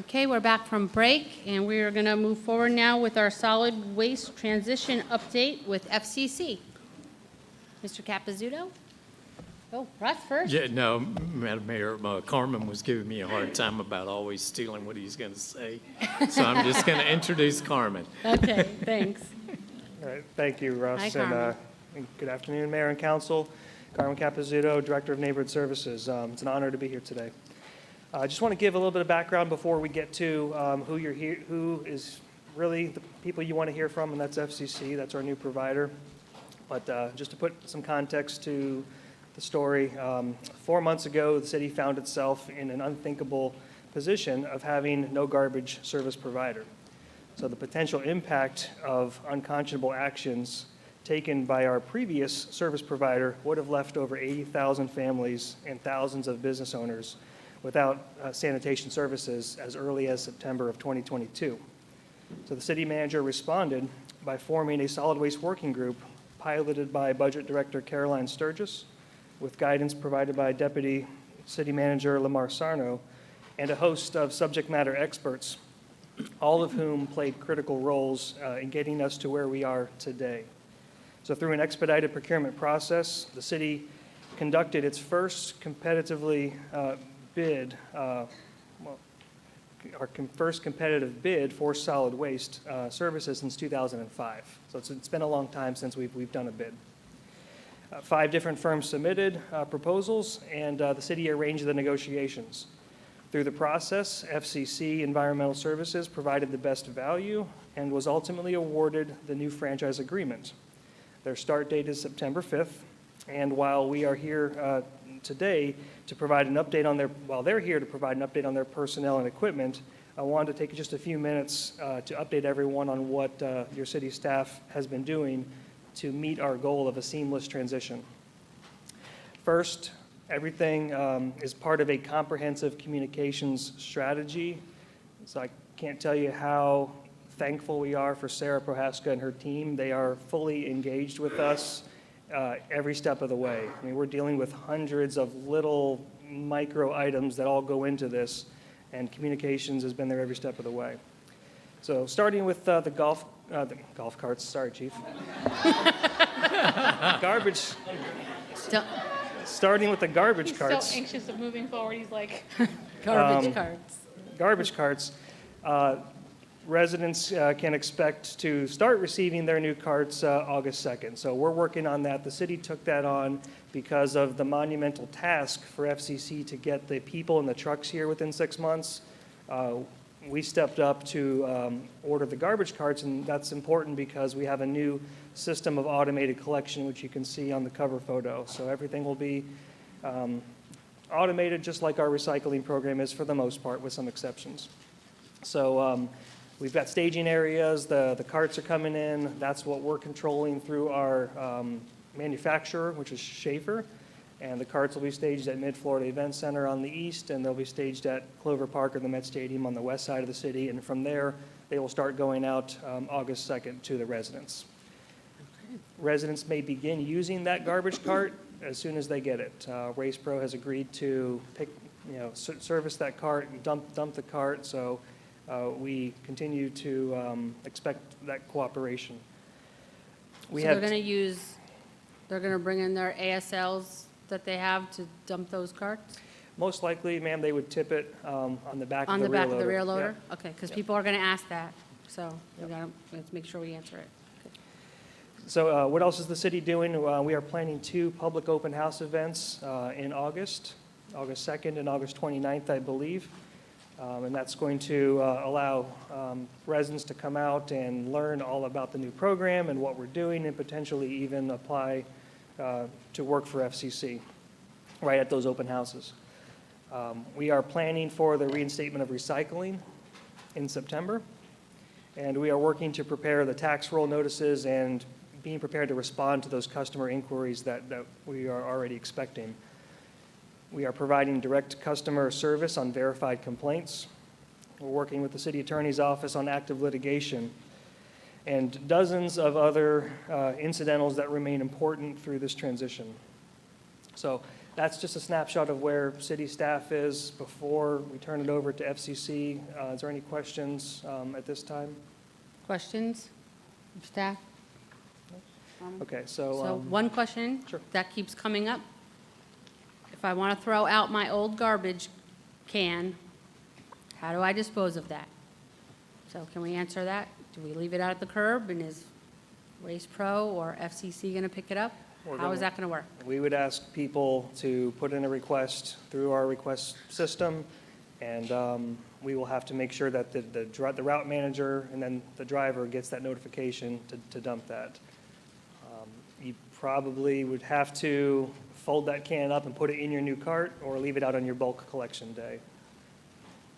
Okay, we're back from break, and we are going to move forward now with our solid waste transition update with FCC. Mr. Capizzuto? Oh, Russ first. Yeah, no, Madam Mayor, Carmen was giving me a hard time about always stealing what he's going to say. So I'm just going to introduce Carmen. Okay, thanks. All right, thank you, Russ. Hi, Carmen. And good afternoon, Mayor and Council. Carmen Capizzuto, Director of Neighborhood Services. It's an honor to be here today. I just want to give a little bit of background before we get to who is really the people you want to hear from, and that's FCC. That's our new provider. But just to put some context to the story, 4 months ago, the city found itself in an unthinkable position of having no garbage service provider. So the potential impact of unconscionable actions taken by our previous service provider would have left over 80,000 families and thousands of business owners without sanitation services as early as September of 2022. So the city manager responded by forming a solid waste working group piloted by Budget Director Caroline Sturgis, with guidance provided by Deputy City Manager Lamar Sarno, and a host of subject matter experts, all of whom played critical roles in getting us to where we are today. So through an expedited procurement process, the city conducted its first competitively first competitive bid for solid waste services since 2005. So it's been a long time since we've done a bid. 5 different firms submitted proposals, and the city arranged the negotiations. Through the process, FCC Environmental Services provided the best value and was ultimately awarded the new franchise agreement. Their start date is September 5th, and while we are here today to provide an update on they're here to provide an update on their personnel and equipment, I wanted to take just a few minutes to update everyone on what your city staff has been doing to meet our goal of a seamless transition. First, everything is part of a comprehensive communications strategy. So I can't tell you how thankful we are for Sarah Prohaska and her team. They are fully engaged with us every step of the way. I mean, we're dealing with hundreds of little micro items that all go into this, and communications has been there every step of the way. So starting with the golf carts, sorry, Chief. Garbage. Starting with the garbage carts. So anxious of moving forward, he's like, garbage carts. Garbage carts. Residents can expect to start receiving their new carts August 2nd. So we're working on that. The city took that on because of the monumental task for FCC to get the people and the trucks here within 6 months. We stepped up to order the garbage carts, and that's important because we have a new system of automated collection, which you can see on the cover photo. So everything will be automated, just like our recycling program is for the most part, with some exceptions. So we've got staging areas, the carts are coming in. That's what we're controlling through our manufacturer, which is Schaefer. And the carts will be staged at Mid-Florida Event Center on the east, and they'll be staged at Clover Park or the Met Stadium on the west side of the city. And from there, they will start going out August 2nd to the residents. Okay. Residents may begin using that garbage cart as soon as they get it. Race Pro has agreed to service that cart and dump the cart. So we continue to expect that cooperation. They're going to bring in their ASLs that they have to dump those carts? Most likely, ma'am, they would tip it on the back of the rear loader. On the back of the rear loader? Yeah. Okay, because people are going to ask that, so we have to make sure we answer it. Okay. So what else is the city doing? We are planning 2 public open house events in August 2nd and August 29th, I believe. And that's going to allow residents to come out and learn all about the new program and what we're doing, and potentially even apply to work for FCC right at those open houses. We are planning for the reinstatement of recycling in September, and we are working to prepare the tax roll notices and being prepared to respond to those customer inquiries that we are already expecting. We are providing direct customer service on verified complaints. We're working with the city attorney's office on active litigation, and dozens of other incidentals that remain important through this transition. So That's just a snapshot of where city staff is before we turn it over to FCC. Is there any questions at this time? Questions, staff? Okay, So one question Sure. that keeps coming up. If I want to throw out my old garbage can, how do I dispose of that? So can we answer that? Do we leave it out at the curb, and is Waste Pro or FCC going to pick it up? How is that going to work? We would ask people to put in a request through our request system, and we will have to make sure that the route manager and then the driver gets that notification to dump that. You probably would have to fold that can up and put it in your new cart or leave it out on your bulk collection day.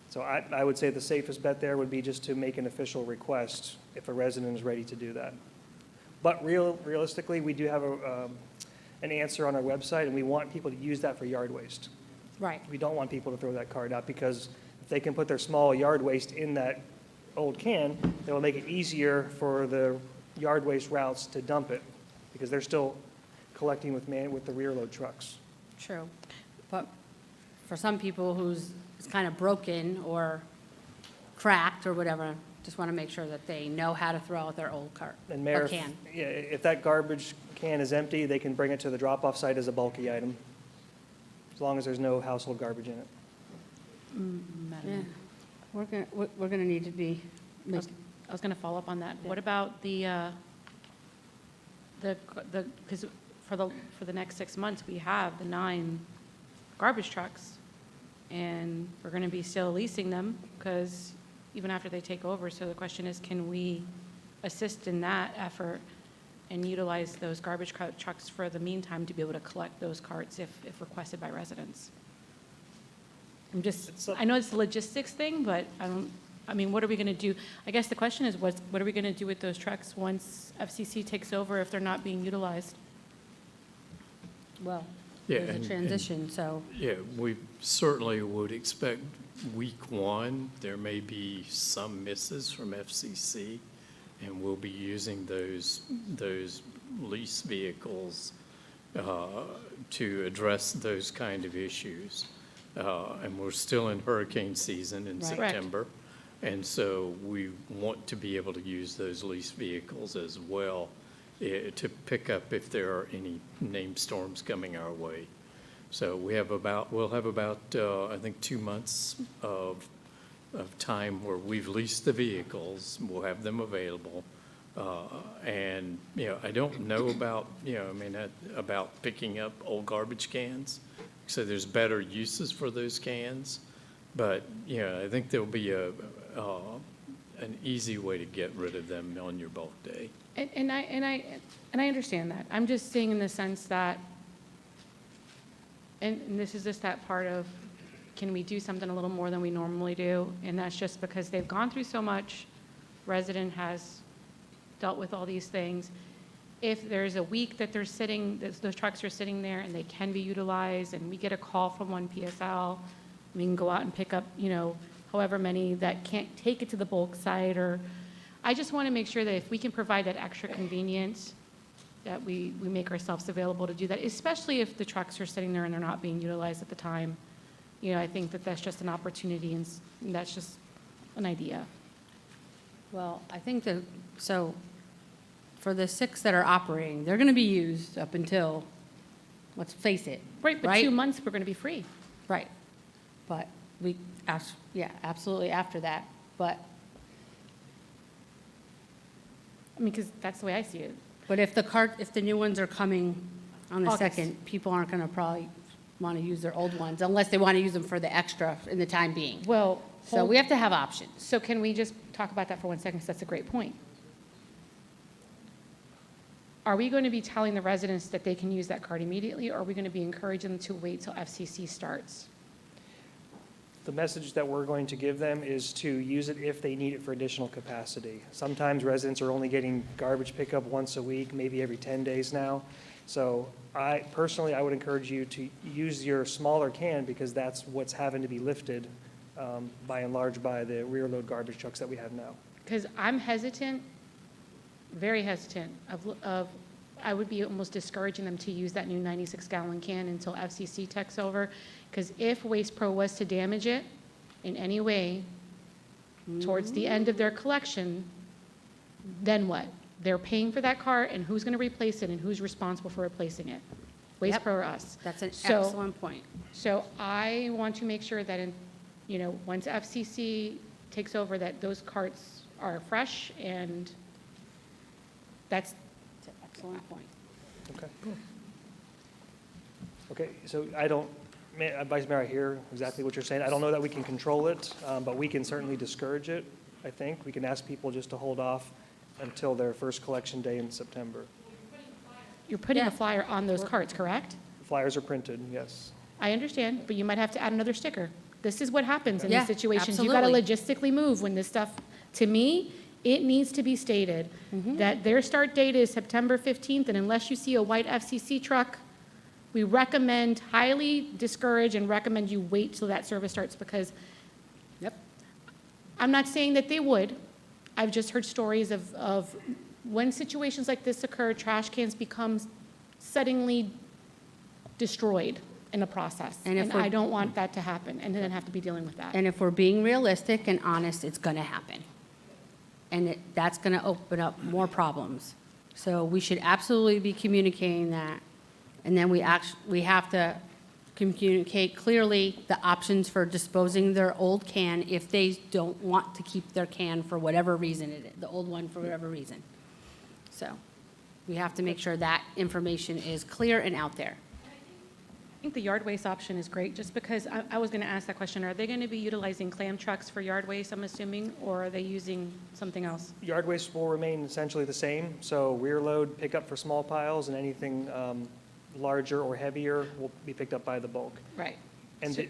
So I would say the safest bet there would be just to make an official request if a resident is ready to do that. But realistically, we do have an answer on our website, and we want people to use that for yard waste. Right. We don't want people to throw that cart out, because if they can put their small yard waste in that old can, it will make it easier for the yard waste routes to dump it, because they're still collecting with the rear load trucks. True. But for some people who's it's kind of broken or cracked or whatever, just want to make sure that they know how to throw out their old cart And or Mayor, can. yeah, if that garbage can is empty, they can bring it to the drop-off site as a bulky item, as long as there's no household garbage in it. Yeah. We're gonna need to be, I was going to follow up on that. What about because for the next 6 months, we have the 9 garbage trucks, and we're going to be still leasing them, because even after they take over, so the question is, can we assist in that effort and utilize those garbage trucks for the meantime to be able to collect those carts if requested by residents? I know it's a logistics thing, but what are we going to do? I guess the question is, what are we going to do with those trucks once FCC takes over if they're not being utilized? well, Yeah, there's a and- transition, so, Yeah, we certainly would expect week one, there may be some misses from FCC, and we'll be using those lease vehicles to address those kind of issues. And we're still in hurricane season in Right. Correct. September, and so we want to be able to use those lease vehicles as well to pick up if there are any named storms coming our way. So we'll have about, I think, 2 months of time where we've leased the vehicles, we'll have them available. And, I don't know about, about picking up old garbage cans. So there's better uses for those cans. But, I think there'll be an easy way to get rid of them on your bulk day. And I understand that. I'm just saying in the sense that, and this is just that part of, can we do something a little more than we normally do? And that's just because they've gone through so much, resident has dealt with all these things. If there's a week that they're sitting, those trucks are sitting there and they can be utilized, and we get a call from one PSL, we can go out and pick up, however many that can't take it to the bulk site, or, I just want to make sure that if we can provide that extra convenience, that we make ourselves available to do that, especially if the trucks are sitting there and they're not being utilized at the time. I think that that's just an opportunity, and that's just an idea. well, I think so for the 6 that are operating, they're gonna be used up until, let's face it. Right, but 2 months, we're going to be free. Right. But absolutely after that, but Because that's the way I see it. But if the new ones are coming on the August. 2nd, people aren't going to probably want to use their old ones unless they want to use them for the extra in the time being. Well, So we have to have options. So can we just talk about that for 1 second, because that's a great point. Are we going to be telling the residents that they can use that card immediately, or are we going to be encouraging them to wait till FCC starts? The message that we're going to give them is to use it if they need it for additional capacity. Sometimes residents are only getting garbage pickup once a week, maybe every 10 days now. So I would encourage you to use your smaller can, because that's what's having to be lifted by and large by the rear load garbage trucks that we have now. Because I'm hesitant, very hesitant, of I would be almost discouraging them to use that new 96-gallon can until FCC takes over, because if Waste Pro was to damage it in any way towards the end of their collection, then what? They're paying for that cart, and who's going to replace it, and who's responsible for replacing it? Waste Yep. Pro or us? That's an So- excellent point. So I want to make sure that, once FCC takes over, that those carts are fresh, and that's, It's an excellent point. Okay. Okay, so Vice Mayor, I hear exactly what you're saying. I don't know that we can control it, but we can certainly discourage it, I think. We can ask people just to hold off until their first collection day in September. you're putting Yeah. a flyer on those carts, correct? Flyers are printed, yes. I understand, but you might have to add another sticker. This is what happens in Yeah, these situations. You gotta absolutely. logistically move when this stuff, to me, it needs to be stated that their start date is September 15th, and unless you see a white FCC truck, we recommend, highly discourage and recommend you wait till that service starts, because Yep. I'm not saying that they would. I've just heard stories of when situations like this occur, trash cans become suddenly destroyed in the process. And if And we're- I don't want that to happen, and then have to be dealing with that. And if we're being realistic and honest, it's going to happen. And that's going to open up more problems. So we should absolutely be communicating that. And then we have to communicate clearly the options for disposing their old can if they don't want to keep their can for whatever reason it is, the old one for whatever reason. So we have to make sure that information is clear and out there. I think the yard waste option is great, just because I was going to ask that question. Are they going to be utilizing clam trucks for yard waste, I'm assuming, or are they using something else? Yard waste will remain essentially the same, so rear load pickup for small piles, and anything larger or heavier will be picked up by the bulk. Right. And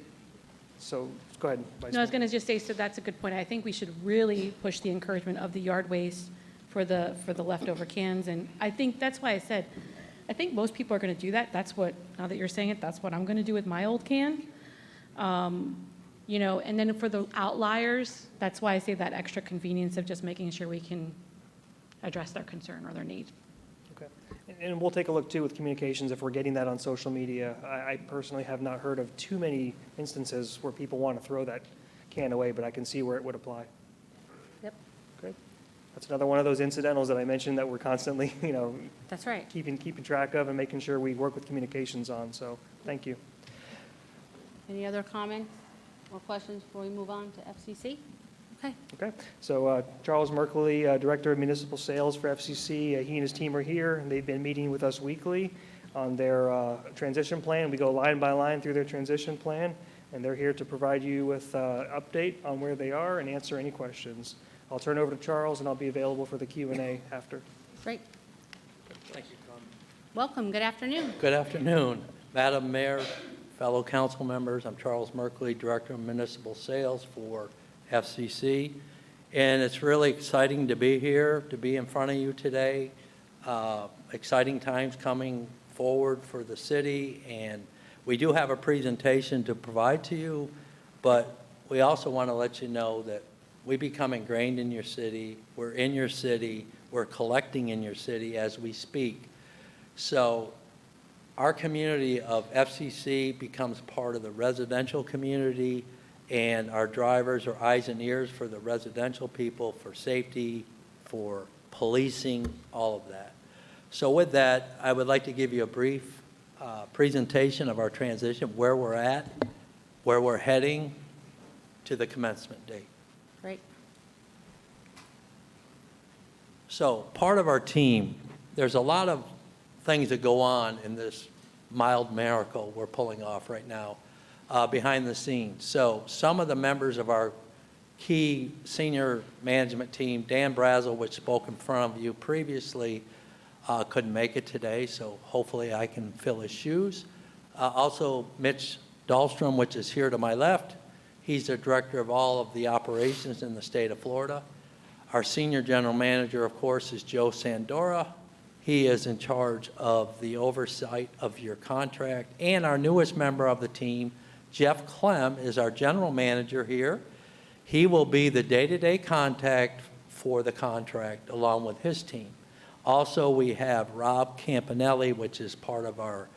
so, go ahead, Vice No, I was Mayor. going to just say, so that's a good point. I think we should really push the encouragement of the yard waste for the leftover cans, and I think that's why I said, I think most people are going to do that. That's what, now that you're saying it, that's what I'm going to do with my old can. And then for the outliers, that's why I say that extra convenience of just making sure we can address their concern or their need. Okay. And we'll take a look too with communications if we're getting that on social media. I personally have not heard of too many instances where people want to throw that can away, but I can see where it would apply. Yep, Okay. That's another one of those incidentals that I mentioned that we're constantly, that's right. keeping track of and making sure we work with communications on. So, thank you. Any other comments or questions before we move on to FCC? Okay. Okay, so Charles Merkley, Director of Municipal Sales for FCC, he and his team are here, and they've been meeting with us weekly on their transition plan. We go line by line through their transition plan, and they're here to provide you with update on where they are and answer any questions. I'll turn over to Charles, and I'll be available for the Q&A after. Great. Thank you, Tom. Welcome, good afternoon. Good afternoon, Madam Mayor, fellow council members. I'm Charles Merkley, Director of Municipal Sales for FCC, and it's really exciting to be here, to be in front of you today. Exciting times coming forward for the city, and we do have a presentation to provide to you, but we also want to let you know that we become ingrained in your city, we're in your city, we're collecting in your city as we speak. So our community of FCC becomes part of the residential community, and our drivers are eyes and ears for the residential people, for safety, for policing, all of that. So with that, I would like to give you a brief presentation of our transition, where we're at, where we're heading to the commencement date. Great. So part of our team, there's a lot of things that go on in this mild miracle we're pulling off right now behind the scenes. So some of the members of our key senior management team, Dan Brazel, which spoke in front of you previously, couldn't make it today, so hopefully I can fill his shoes. Also, Mitch Dahlstrom, which is here to my left, he's the director of all of the operations in the state of Florida. Our senior general manager, of course, is Joe Sandora. He is in charge of the oversight of your contract. And our newest member of the team, Jeff Clem, is our general manager here. He will be the day-to-day contact for the contract along with his team. Also, we have Rob Campanelli, which is part of our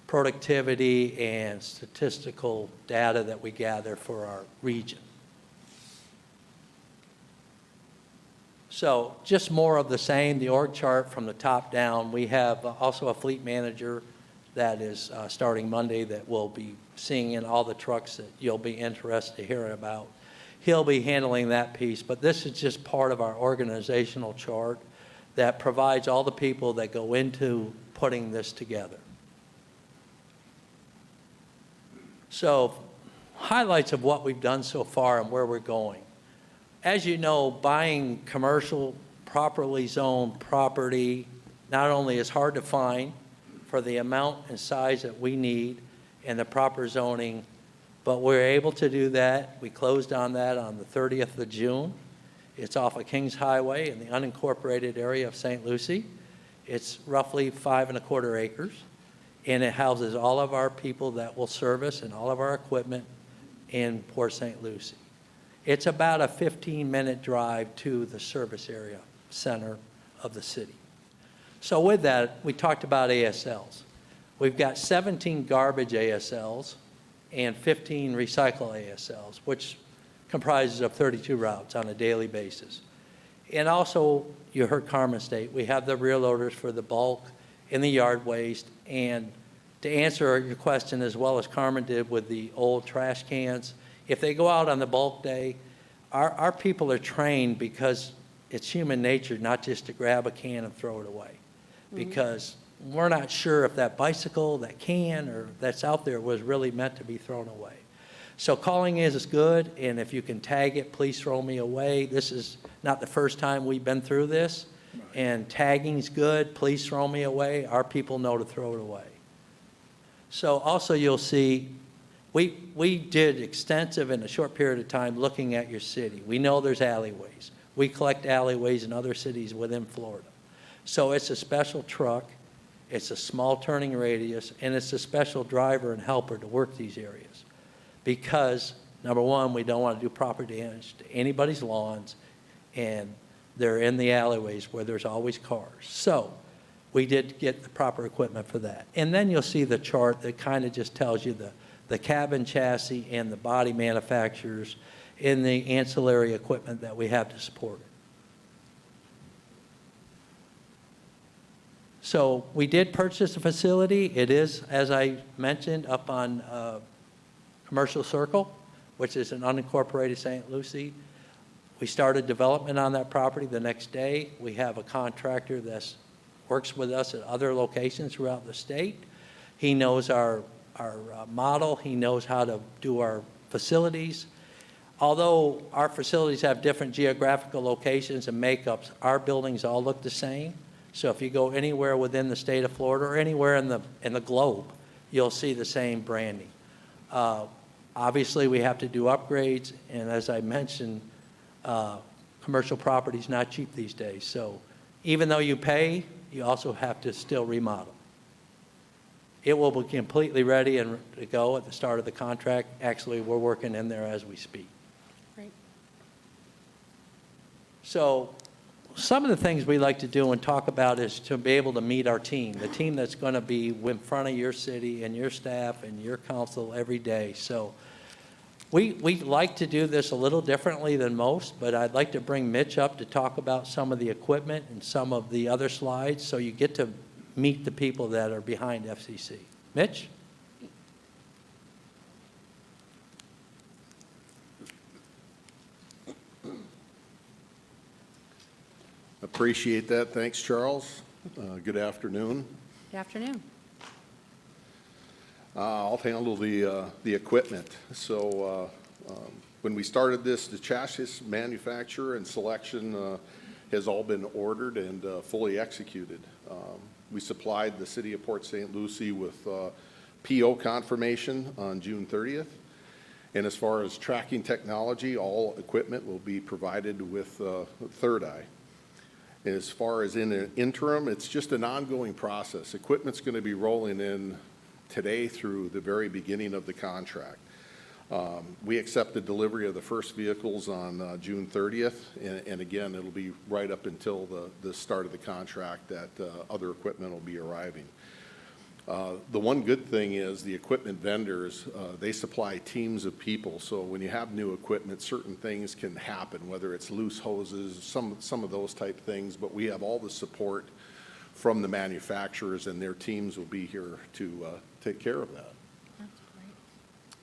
productivity and statistical data that we gather for our region. So just more of the same, the org chart from the top down. We have also a fleet manager that is starting Monday that will be seeing in all the trucks that you'll be interested in hearing about. He'll be handling that piece, but this is just part of our organizational chart that provides all the people that go into putting this together. So highlights of what we've done so far and where we're going. As you know, buying commercial, properly zoned property not only is hard to find for the amount and size that we need and the proper zoning, but we're able to do that. We closed on that on the 30th of June. It's off of Kings Highway in the unincorporated area of St. Lucie. It's roughly 5¼ acres, and it houses all of our people that will service and all of our equipment in Port St. Lucie. It's about a 15-minute drive to the service area center of the city. So with that, we talked about ASLs. We've got 17 garbage ASLs and 15 recycle ASLs, which comprises of 32 routes on a daily basis. And also, you heard Carmen state, we have the rear loaders for the bulk and the yard waste. And to answer your question, as well as Carmen did with the old trash cans, if they go out on the bulk day, our people are trained because it's human nature not just to grab a can and throw it away. Because we're not sure if that bicycle, that can, or that's out there was really meant to be thrown away. So calling is good, and if you can tag it, please throw me away. This is not the first time we've been through this, and tagging's good, please throw me away. Our people know to throw it away. So also you'll see, we did extensive in a short period of time looking at your city. We know there's alleyways. We collect alleyways in other cities within Florida. So it's a special truck, it's a small turning radius, and it's a special driver and helper to work these areas. Because, number one, we don't want to do property damage to anybody's lawns, and they're in the alleyways where there's always cars. So we did get the proper equipment for that. And then you'll see the chart that kind of just tells you the cabin chassis and the body manufacturers and the ancillary equipment that we have to support it. So we did purchase a facility. It is, as I mentioned, up on Commercial Circle, which is an unincorporated St. Lucie. We started development on that property the next day. We have a contractor that works with us at other locations throughout the state. He knows our model. He knows how to do our facilities. Although our facilities have different geographical locations and makeups, our buildings all look the same. So if you go anywhere within the state of Florida or anywhere in the globe, you'll see the same branding. Obviously, we have to do upgrades, and as I mentioned, commercial property is not cheap these days. So even though you pay, you also have to still remodel. It will be completely ready and to go at the start of the contract. Actually, we're working in there as we speak. Great. So some of the things we like to do and talk about is to be able to meet our team, the team that's going to be in front of your city and your staff and your council every day. So we like to do this a little differently than most, but I'd like to bring Mitch up to talk about some of the equipment and some of the other slides so you get to meet the people that are behind FCC. Mitch? Appreciate that. Thanks, Charles. Good afternoon. Good afternoon. I'll handle the equipment. So when we started this, the chassis manufacture and selection has all been ordered and fully executed. We supplied the city of Port St. Lucie with PO confirmation on June 30th. And as far as tracking technology, all equipment will be provided with Third Eye. As far as in an interim, it's just an ongoing process. Equipment's going to be rolling in today through the very beginning of the contract. We accepted delivery of the first vehicles on June 30th, and again, it'll be right up until the start of the contract that other equipment will be arriving. The one good thing is the equipment vendors, they supply teams of people, so when you have new equipment, certain things can happen, whether it's loose hoses, some of those type things, but we have all the support from the manufacturers, and their teams will be here to take care of that.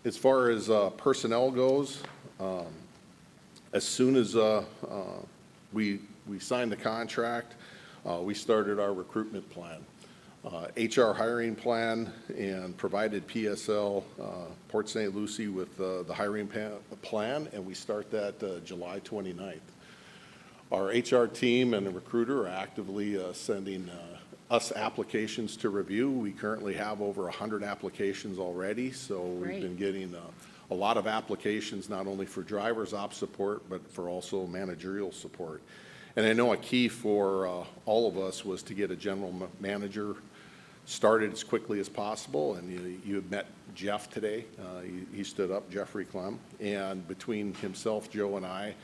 As far as personnel goes, as soon as we signed the contract, we started our recruitment plan. HR hiring plan and provided PSL, Port St. Lucie with the hiring plan, and we start that July 29th. Our HR team and the recruiter are actively sending us applications to review. We currently have over 100 applications already, so we've been getting a lot of applications, not only for driver's op support, but for also managerial support. And I know a key for all of us was to get a general manager started as quickly as possible, and you had met Jeff today. He stood up, Jeffrey Clem, and between himself, Joe, and I,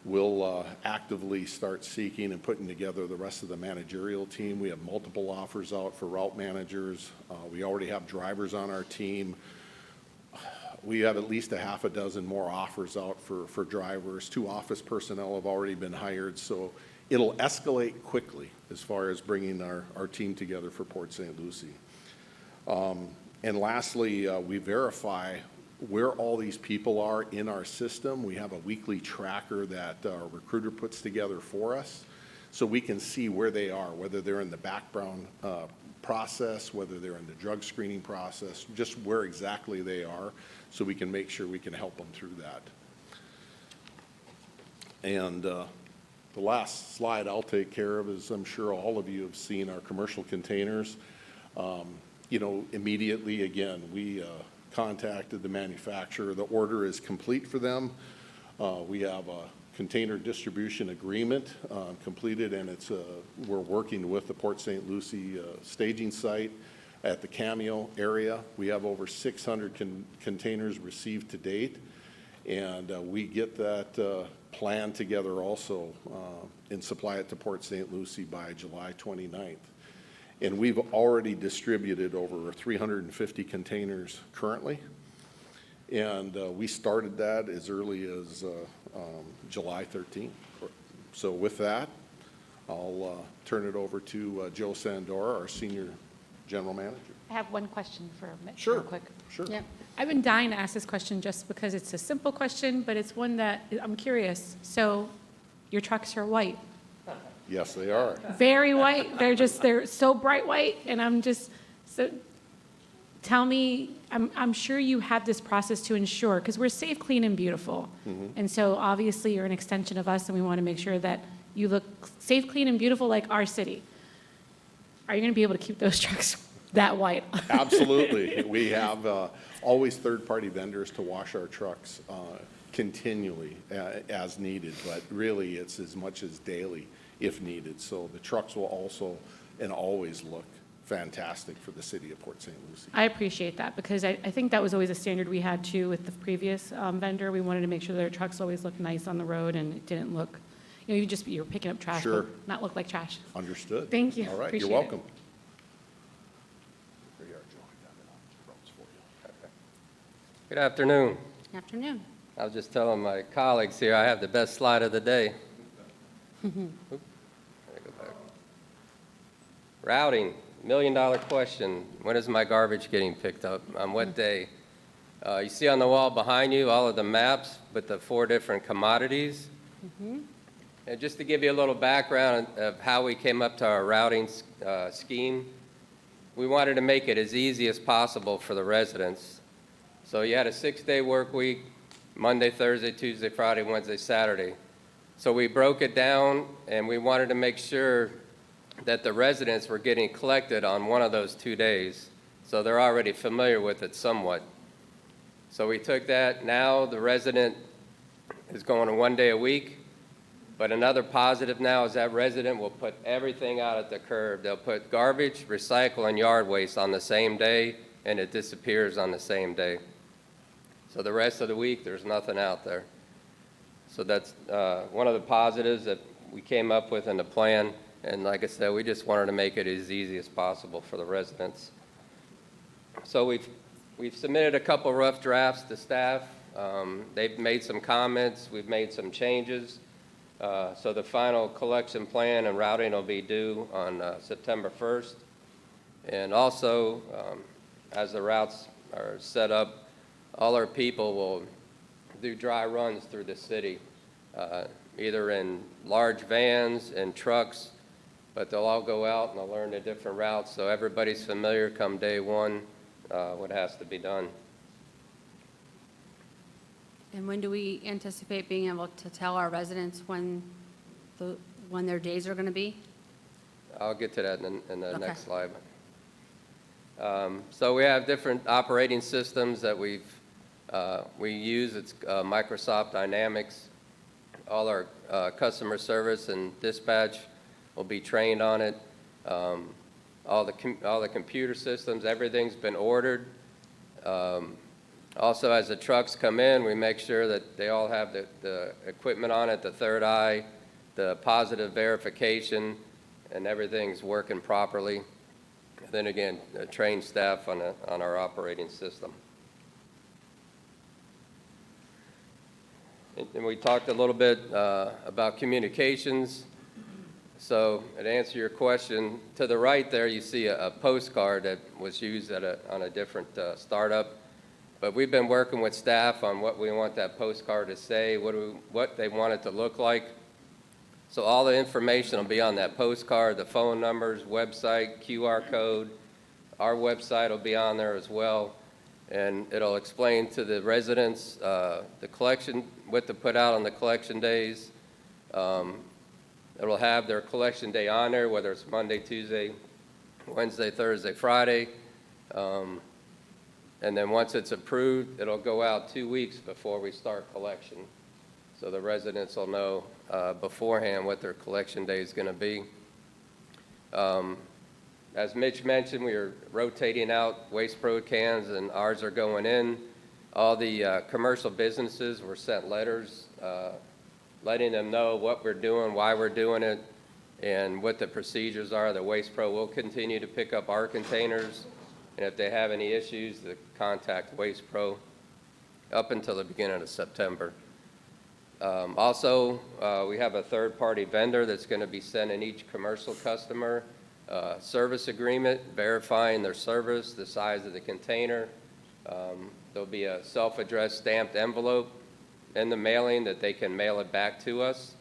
we'll actively start seeking and putting together the rest of the managerial team. We have multiple offers out for route managers. We already have drivers on our team. We have at least a half a dozen more offers out for drivers. 2 office personnel have already been hired, so it'll escalate quickly as far as bringing our team together for Port St. Lucie. And lastly, we verify where all these people are in our system. We have a weekly tracker that our recruiter puts together for us, so we can see where they are, whether they're in the background process, whether they're in the drug screening process, just where exactly they are, so we can make sure we can help them through that. And the last slide I'll take care of is, I'm sure all of you have seen our commercial containers. You know, immediately, again, we contacted the manufacturer. The order is complete for them. We have a container distribution agreement completed, and we're working with the Port St. Lucie staging site at the Cameo area. We have over 600 containers received to date, and we get that plan together also and supply it to Port St. Lucie by July 29th. And we've already distributed over 350 containers currently, and we started that as early as July 13th. So with that, I'll turn it over to Joe Sandora, our Senior General Manager. I have one question for Mitch, Sure. real quick. Sure. Yep. I've been dying to ask this question just because it's a simple question, but it's one that I'm curious. So your trucks are white, Yes, they are. very white. They're so bright white, and so tell me, I'm sure you have this process to ensure, because we're safe, clean, and beautiful. And so obviously you're an extension of us, and we want to make sure that you look safe, clean, and beautiful like our city. Are you going to be able to keep those trucks that white? Absolutely. We have always third-party vendors to wash our trucks continually as needed, but really it's as much as daily if needed. So the trucks will also and always look fantastic for the city of Port St. Lucie. I appreciate that, because I think that was always a standard we had too with the previous vendor. We wanted to make sure that our trucks always looked nice on the road and it didn't look, you know, you were picking up trash, Sure. but not look like trash. Understood. Thank you. All right, Appreciate you're it. welcome. There you are, Joe. I got it on notes for you. Good afternoon. Afternoon. I was just telling my colleagues here, I have the best slide of the day. Oop, gotta go back. Routing, $1 million question. When is my garbage getting picked up? On what day? You see on the wall behind you all of the maps with the 4 different commodities. And just to give you a little background of how we came up to our routing scheme, we wanted to make it as easy as possible for the residents. So you had a 6-day work week, Monday, Thursday, Tuesday, Friday, Wednesday, Saturday. So we broke it down, and we wanted to make sure that the residents were getting collected on one of those 2 days. So they're already familiar with it somewhat. So we took that. Now the resident is going to 1 day a week. But another positive now is that resident will put everything out at the curb. They'll put garbage, recycle, and yard waste on the same day, and it disappears on the same day. So the rest of the week, there's nothing out there. So that's one of the positives that we came up with in the plan. And like I said, we just wanted to make it as easy as possible for the residents. So we've submitted a couple rough drafts to staff. They've made some comments. We've made some changes. So the final collection plan and routing will be due on September 1st. And also, as the routes are set up, all our people will do dry runs through the city, either in large vans and trucks, but they'll all go out and they'll learn the different routes, so everybody's familiar come day one what has to be done. And when do we anticipate being able to tell our residents when their days are going to be? I'll get to that in the Okay. next slide. So we have different operating systems that we use. It's Microsoft Dynamics. All our customer service and dispatch will be trained on it. All the computer systems, everything's been ordered. Also, as the trucks come in, we make sure that they all have the equipment on it, the third eye, the positive verification, and everything's working properly. Then again, trained staff on our operating system. And we talked a little bit about communications. So to answer your question, to the right there, you see a postcard that was used on a different startup. But we've been working with staff on what we want that postcard to say, what they want it to look like. So all the information will be on that postcard, the phone numbers, website, QR code. Our website will be on there as well. And it'll explain to the residents the collection, what to put out on the collection days. It'll have their collection day on there, whether it's Monday, Tuesday, Wednesday, Thursday, Friday. And then once it's approved, it'll go out 2 weeks before we start collection. So the residents will know beforehand what their collection day is going to be. As Mitch mentioned, we are rotating out Waste Pro cans, and ours are going in. All the commercial businesses were sent letters letting them know what we're doing, why we're doing it, and what the procedures are. The Waste Pro will continue to pick up our containers, and if they have any issues, to contact Waste Pro up until the beginning of September. Also, we have a third-party vendor that's going to be sending each commercial customer service agreement, verifying their service, the size of the container. There'll be a self-addressed stamped envelope in the mailing that they can mail it back to us.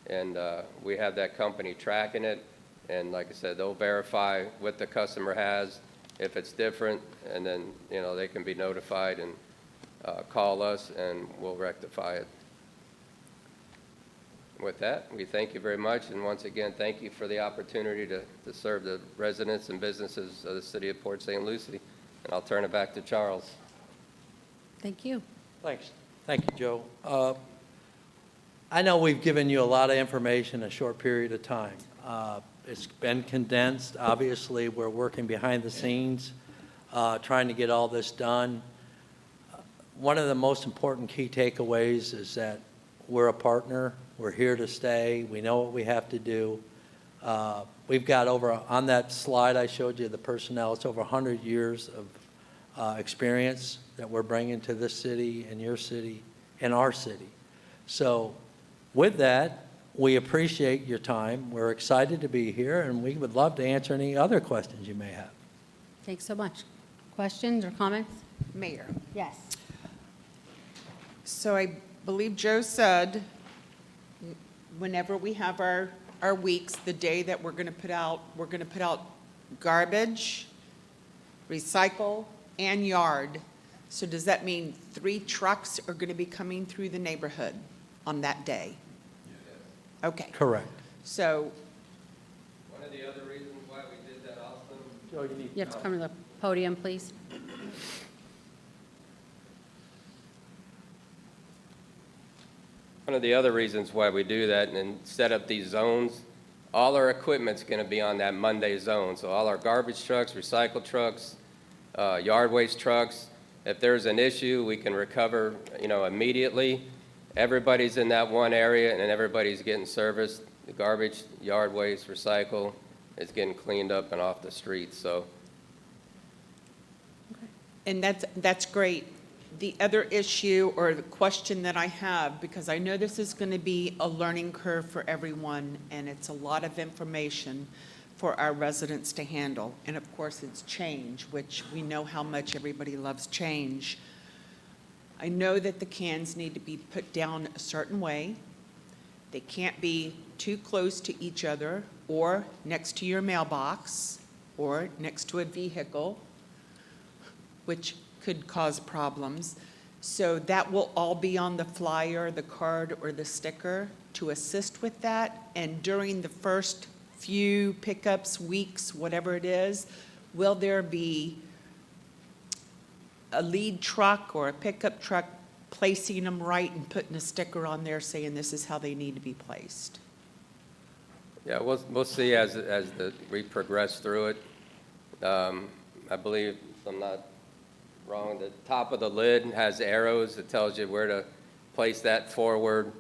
And we have that company tracking it. And like I said, they'll verify what the customer has, if it's different, and then, they can be notified and call us, and we'll rectify it. With that, we thank you very much, and once again, thank you for the opportunity to serve the residents and businesses of the city of Port St. Lucie. And I'll turn it back to Charles. Thank you. Thanks. Thank you, Joe. I know we've given you a lot of information in a short period of time. It's been condensed. Obviously, we're working behind the scenes, trying to get all this done. One of the most important key takeaways is that we're a partner. We're here to stay. We know what we have to do. We've got on that slide I showed you, the personnel, it's over 100 years of experience that we're bringing to this city and your city and our city. So with that, we appreciate your time. We're excited to be here, and we would love to answer any other questions you may have. Thanks so much. Questions or comments? Mayor, Yes. so I believe Joe said whenever we have our weeks, the day that we're going to put out garbage, recycle, and yard. So does that mean 3 trucks are going to be coming through the neighborhood on that day? Okay, Correct. so One of the other reasons why we did that also. Joe, you need You have to come to the podium, please. One of the other reasons why we do that and set up these zones, all our equipment's going to be on that Monday zone. So all our garbage trucks, recycle trucks, yard waste trucks, If there's an issue, we can recover, immediately. Everybody's in that one area and everybody's getting serviced. The garbage, yard waste, recycle is getting cleaned up and off the streets, so. And that's great. The other issue or the question that I have, because I know this is going to be a learning curve for everyone, and it's a lot of information for our residents to handle. And of course, it's change, which we know how much everybody loves change. I know that the cans need to be put down a certain way. They can't be too close to each other or next to your mailbox or next to a vehicle, which could cause problems. So that will all be on the flyer, the card, or the sticker to assist with that. And during the first few pickups, weeks, whatever it is, will there be a lead truck or a pickup truck placing them right and putting a sticker on there saying this is how they need to be placed? Yeah, we'll see as we progress through it. I believe, if I'm not wrong, the top of the lid has arrows that tells you where to place that forward,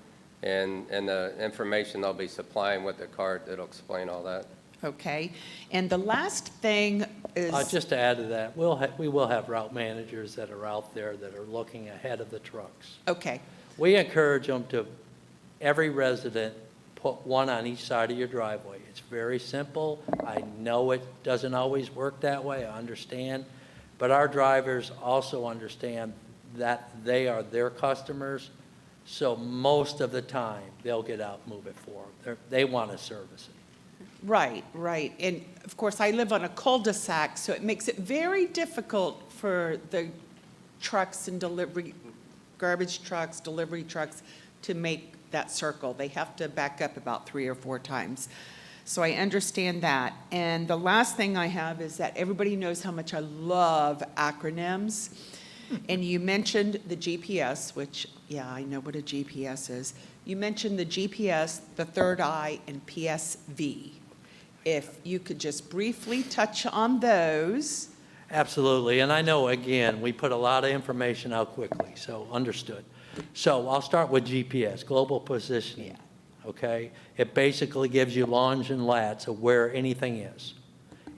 and the information they'll be supplying with the card, it'll explain all that. Okay, and the last thing is. Just to add to that, we will have route managers that are out there that are looking ahead of the trucks. Okay, We encourage them to, every resident, put one on each side of your driveway. It's very simple. I know it doesn't always work that way, I understand. But our drivers also understand that they are their customers, so most of the time, they'll get out and move it for them. They want to service it. right. And of course, I live on a cul-de-sac, so it makes it very difficult for the trucks and garbage trucks, delivery trucks to make that circle. They have to back up about 3 or 4 times. So I understand that. And the last thing I have is that everybody knows how much I love acronyms. And you mentioned the GPS, which, yeah, I know what a GPS is. You mentioned the GPS, the third eye, and PSV. If you could just briefly touch on those. Absolutely, and I know, again, we put a lot of information out quickly, so understood. So I'll start with GPS, Global Positioning, okay? It basically gives you longe and lats of where anything is,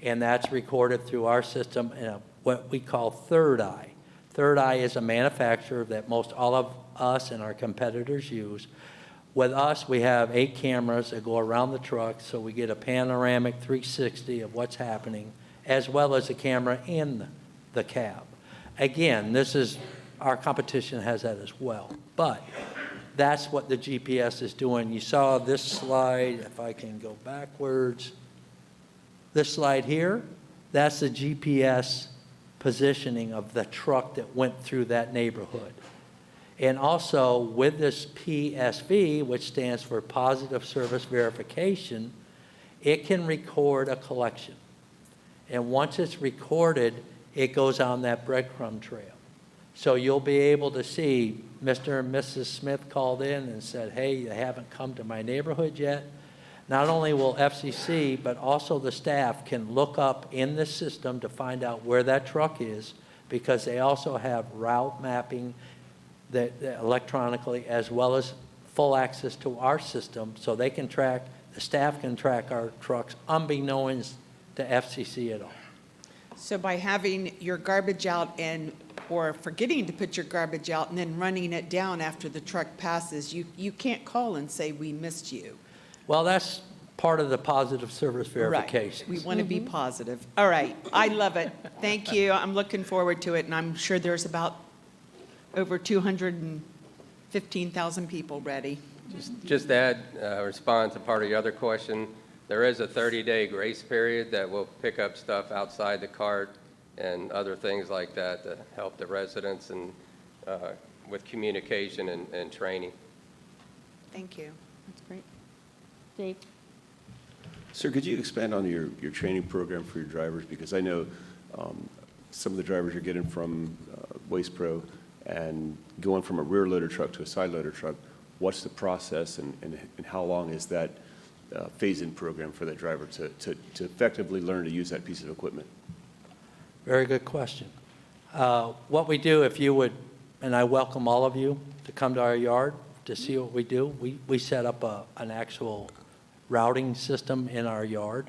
and that's recorded through our system in what we call third eye. Third Eye is a manufacturer that most all of us and our competitors use. With us, we have 8 cameras that go around the truck, so we get a panoramic 360 of what's happening, as well as a camera in the cab. Again, our competition has that as well, but that's what the GPS is doing. You saw this slide, if I can go backwards, this slide here, that's the GPS positioning of the truck that went through that neighborhood. And also with this PSV, which stands for Positive Service Verification, it can record a collection. And once it's recorded, it goes on that breadcrumb trail. So you'll be able to see Mr. and Mrs. Smith called in and said, hey, they haven't come to my neighborhood yet. Not only will FCC, but also the staff can look up in the system to find out where that truck is, because they also have route mapping that electronically, as well as full access to our system, so they can track, the staff can track our trucks unbeknownst to FCC at all. So by having your garbage out or forgetting to put your garbage out and then running it down after the truck passes, you can't call and say, we missed you. Well, that's part of the positive service verification. Right. We want to be positive. All right. I love it. Thank you. I'm looking forward to it, and I'm sure there's about over 215,000 people ready. Just to add, respond to part of your other question, there is a 30-day grace period that will pick up stuff outside the cart and other things like that to help the residents and with communication and training. Thank you. That's great. Dave? Sir, could you expand on your training program for your drivers? Because I know some of the drivers are getting from Waste Pro and going from a rear loader truck to a side loader truck. What's the process and how long is that phase-in program for that driver to effectively learn to use that piece of equipment? Very good question. What we do, if you would, and I welcome all of you to come to our yard to see what we do, we set up an actual routing system in our yard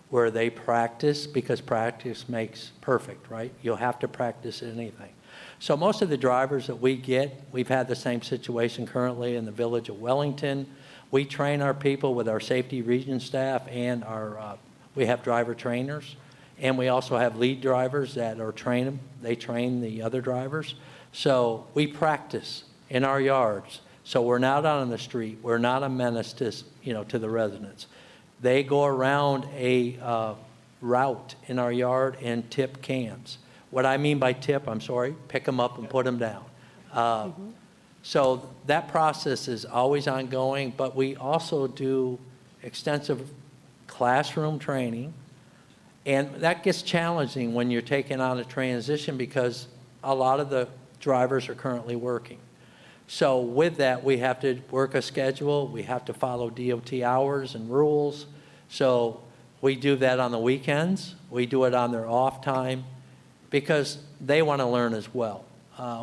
where they practice, because practice makes perfect, right? You'll have to practice anything. So most of the drivers that we get, we've had the same situation currently in the village of Wellington. We train our people with our safety region staff and we have driver trainers. And we also have lead drivers that are train they train the other drivers. So we practice in our yards. So we're not out on the street. We're not a menace to, to the residents. They go around a route in our yard and tip cans. What I mean by tip, I'm sorry, pick them up and put them down. So that process is always ongoing, but we also do extensive classroom training. And that gets challenging when you're taking on a transition because a lot of the drivers are currently working. So with that, we have to work a schedule. We have to follow DOT hours and rules. So we do that on the weekends. We do it on their off time because they want to learn as well.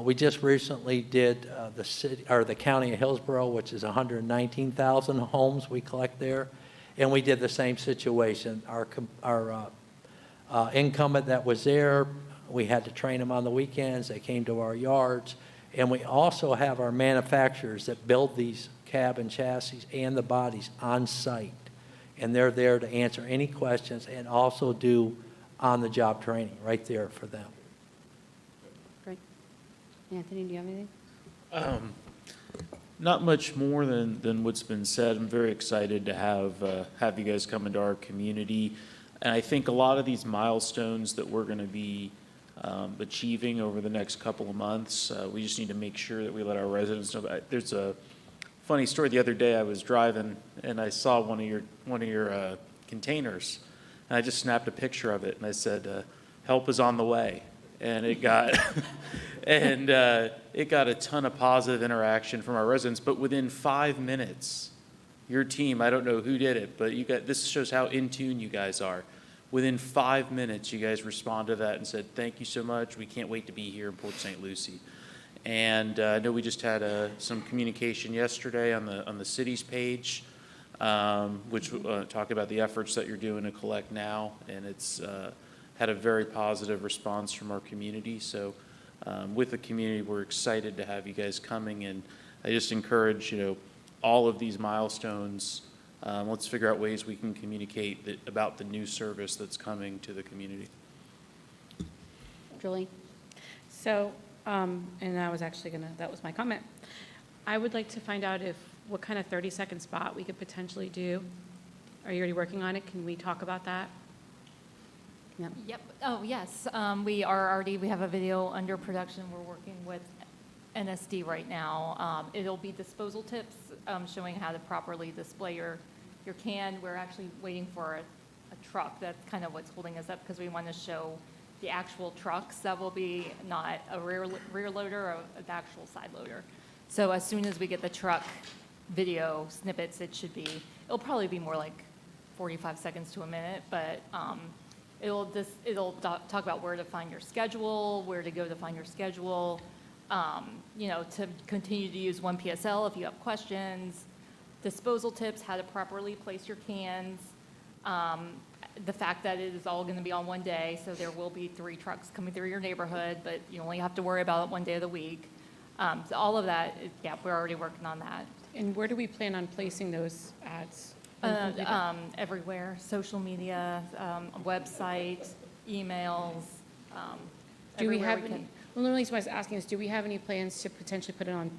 We just recently did the city or the county of Hillsborough, which is 119,000 homes we collect there, and we did the same situation. Our incumbent that was there, we had to train them on the weekends. They came to our yards. And we also have our manufacturers that build these cab and chassis and the bodies on site. And they're there to answer any questions and also do on-the-job training right there for them. Great. Anthony, do you have anything? Not much more than what's been said. I'm very excited to have you guys come into our community. And I think a lot of these milestones that we're going to be achieving over the next couple of months, we just need to make sure that we let our residents know. There's a funny story. The other day I was driving and I saw one of your containers, and I just snapped a picture of it and I said, "Help is on the way." And it got it got a ton of positive interaction from our residents. But within 5 minutes, your team, I don't know who did it, but this shows how in tune you guys are. Within 5 minutes, you guys responded to that and said, "Thank you so much. We can't wait to be here in Port St. Lucie." And I know we just had some communication yesterday on the city's page, which talk about the efforts that you're doing to collect now, and it's had a very positive response from our community. So with the community, we're excited to have you guys coming, and I just encourage, all of these milestones. Let's figure out ways we can communicate about the new service that's coming to the community. Julie? So, and I was actually that was my comment. I would like to find out what kind of 30-second spot we could potentially do. Are you already working on it? Can we talk about that? Yep. Oh, yes. We have a video under production. We're working with NSD right now. It'll be disposal tips showing how to properly display your can. We're actually waiting for a truck. That's kind of what's holding us up because we want to show the actual trucks that will be not a rear loader or an actual side loader. So as soon as we get the truck video snippets, it'll probably be more like 45 seconds to a minute, but it'll talk about where to find your schedule, where to go to find your schedule, to continue to use 1PSL if you have questions, disposal tips, how to properly place your cans, the fact that it is all going to be on one day, so there will be 3 trucks coming through your neighborhood, but you only have to worry about it one day of the week. So all of that, we're already working on that. And where do we plan on placing those ads? Everywhere, social media, website, emails, Do we everywhere have can. any? Well, the reason why I was asking is, do we have any plans to potentially put it on?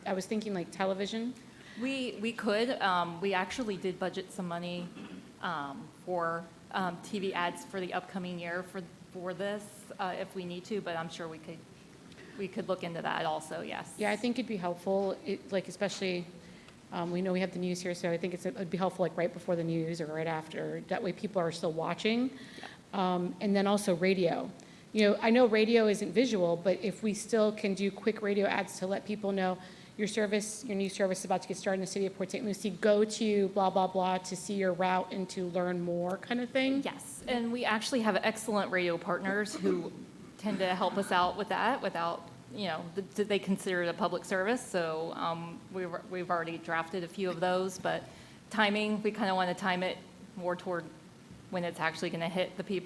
I was thinking like television. We could. We actually did budget some money for TV ads for the upcoming year for this if we need to, but I'm sure we could look into that also. Yes. Yeah, I think it'd be helpful. Especially. We know we have the news here, so I think it'd be helpful like right before the news or right after. That way people are still watching. And then also radio. I know radio isn't visual, but if we still can do quick radio ads to let people know your new service is about to get started in the city of Port St. Lucie, go to blah, blah, blah to see your route and to learn more kind of thing. Yes, and we actually have excellent radio partners who tend to help us out with that without, they consider it a public service. So we've already drafted a few of those, but timing, we kind of want to time it more toward when it's actually going to hit the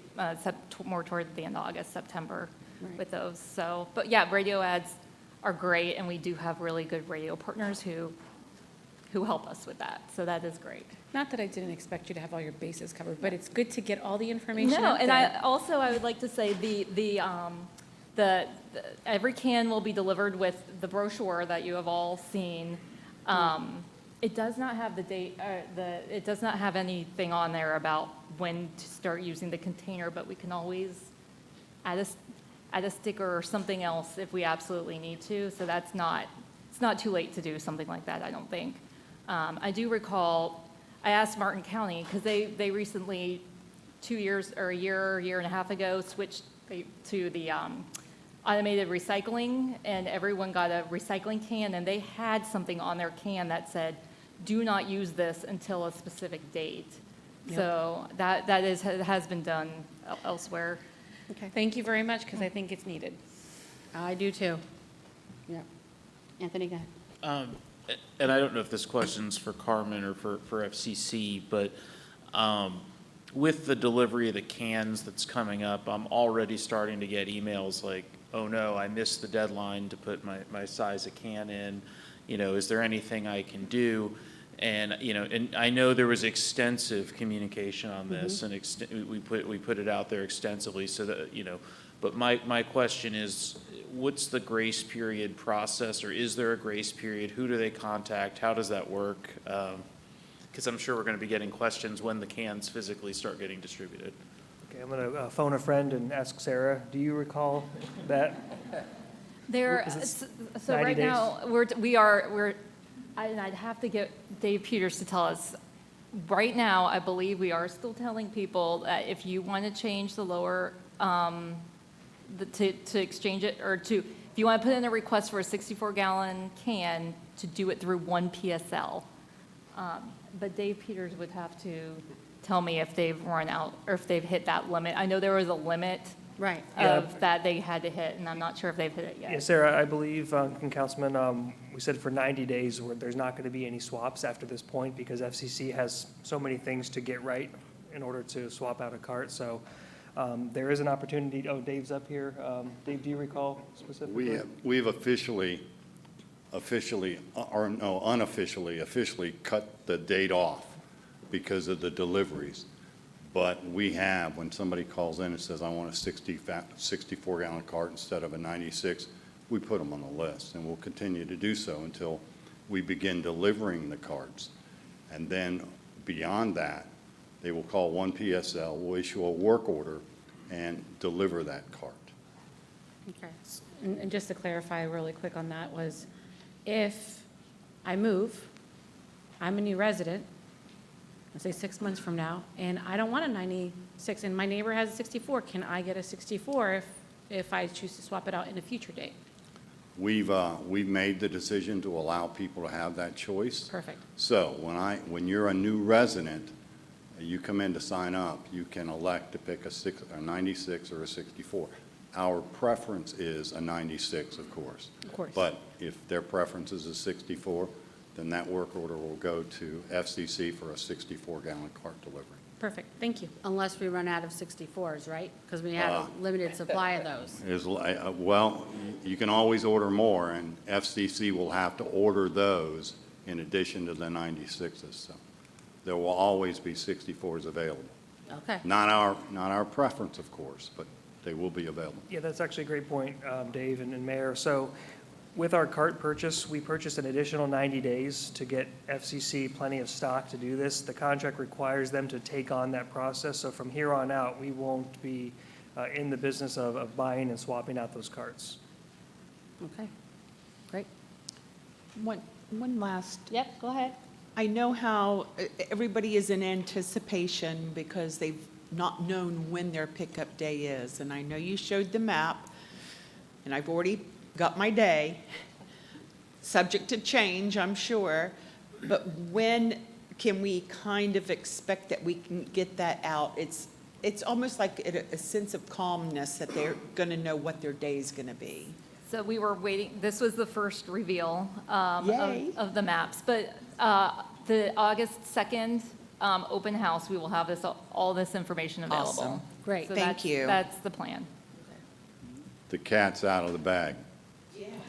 more toward the end of August, September Right. with those. So, but yeah, radio ads are great, and we do have really good radio partners who help us with that. So that is great. Not that I didn't expect you to have all your bases covered, but it's good to get all the information No, out and there. I would like to say the every can will be delivered with the brochure that you have all seen. It does not have the date, it does not have anything on there about when to start using the container, but we can always add a sticker or something else if we absolutely need to. So it's not too late to do something like that, I don't think. I do recall, I asked Martin County, because they recently, 2 years or a year and a half ago, switched to the automated recycling, and everyone got a recycling can, and they had something on their can that said, do not use this until a specific date. So that has been done elsewhere. Okay, thank you very much, because I think it's needed. I do too. Yeah. Anthony, go ahead. And I don't know if this question's for Carmen or for FCC, but with the delivery of the cans that's coming up, I'm already starting to get emails like, oh no, I missed the deadline to put my size of can in. Is there anything I can do? And, and I know there was extensive communication on this, and we put it out there extensively so that, but my question is, what's the grace period process, or is there a grace period? Who do they contact? How does that work? Because I'm sure we're going to be getting questions when the cans physically start getting distributed. Okay, I'm going to phone a friend and ask Sarah, do you recall that? Is it So 90 right days? now, and I'd have to get Dave Peters to tell us. Right now, I believe we are still telling people that if you want to change the lower, to exchange it, or if you want to put in a request for a 64-gallon can, to do it through one PSL. But Dave Peters would have to tell me if they've run out, or if they've hit that limit. I know there was a limit Right. of that they had to hit, and I'm not sure if they've hit it yet. Yeah, Sarah, I believe, Councilman, we said for 90 days, where there's not going to be any swaps after this point, because FCC has so many things to get right in order to swap out a cart. So there is an opportunity. Oh, Dave's up here. Dave, do you recall specifically? We've officially, officially cut the date off because of the deliveries. But we have, when somebody calls in and says, I want a 64-gallon cart instead of a 96, we put them on the list, and we'll continue to do so until we begin delivering the carts. And then beyond that, they will call one PSL, we'll issue a work order, and deliver that cart. Okay. And just to clarify really quick on that was, if I move, I'm a new resident, let's say 6 months from now, and I don't want a 96, and my neighbor has a 64, can I get a 64 if I choose to swap it out in a future date? We've made the decision to allow people to have that choice. Perfect. So when you're a new resident, you come in to sign up, you can elect to pick a 96 or a 64. Our preference is a 96, of course. Of course. But if their preference is a 64, then that work order will go to FCC for a 64-gallon cart delivery. Perfect, thank you. Unless we run out of 64s, right? Because we have a limited supply of those. Well, you can always order more, and FCC will have to order those in addition to the 96s. So there will always be 64s available. Okay. Not our preference, of course, but they will be available. Yeah, that's actually a great point, Dave and Mayor. So with our cart purchase, we purchased an additional 90 days to get FCC plenty of stock to do this. The contract requires them to take on that process. So from here on out, we won't be in the business of buying and swapping out those carts. Okay. Great. One last, Yep, go ahead. I know how everybody is in anticipation because they've not known when their pickup day is. And I know you showed the map, and I've already got my day, subject to change, I'm sure. But when can we kind of expect that we can get that out? it's almost like a sense of calmness that they're going to know what their day is going to be. So we were waiting, this was the first reveal Yay. of the maps. But the August 2nd open house, we will have all this information available. Awesome. Great. So Thank that's- you. That's the plan. The cat's out of the bag.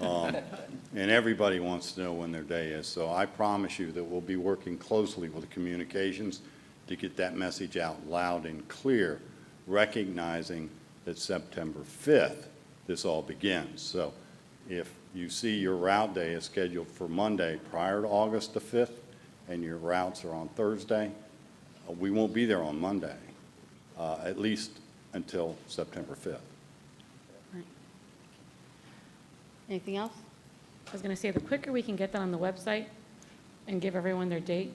And everybody wants to know when their day is. So I promise you that we'll be working closely with the communications to get that message out loud and clear, recognizing that September 5th, this all begins. So if you see your route day is scheduled for Monday prior to August the 5th, and your routes are on Thursday, we won't be there on Monday, at least until September 5th. Anything else? I was going to say, the quicker we can get that on the website and give everyone their date,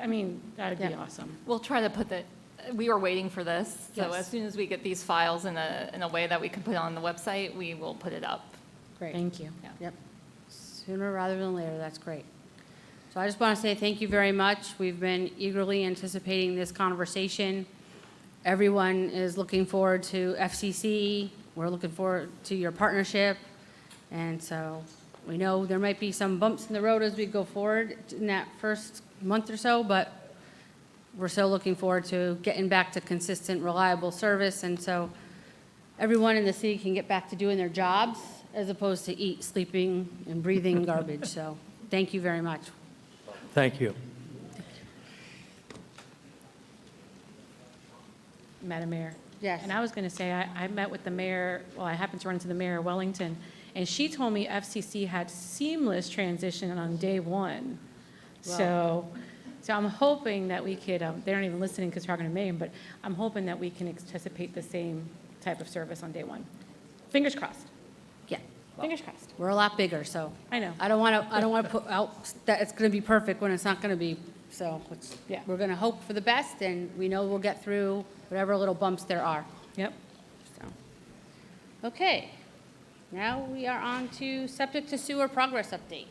I mean, that'd be Yeah. awesome. We'll try to put we were waiting for this. So Yes. as soon as we get these files in a way that we can put on the website, we will put it up. Great. Thank you. Yep. Sooner rather than later, that's great. So I just want to say thank you very much. We've been eagerly anticipating this conversation. Everyone is looking forward to FCC. We're looking forward to your partnership. And so we know there might be some bumps in the road as we go forward in that first month or so, but we're so looking forward to getting back to consistent, reliable service. And so everyone in the city can get back to doing their jobs as opposed to sleeping, and breathing garbage. So thank you very much. Thank you. Madam Mayor. Yes. And I was going to say, I met with the mayor, well, I happened to run into the mayor of Wellington, and she told me FCC had seamless transition on day one. So I'm hoping that we could, they aren't even listening because we're talking to Mayor, but I'm hoping that we can anticipate the same type of service on day one. Fingers crossed. Yeah, Fingers crossed. we're a lot bigger, so. I know. I don't want to put out that it's going to be perfect when it's not going to be. So Yeah. we're going to hope for the best, and we know we'll get through whatever little bumps there are. Yep. So, okay, now we are on to septic to sewer progress update.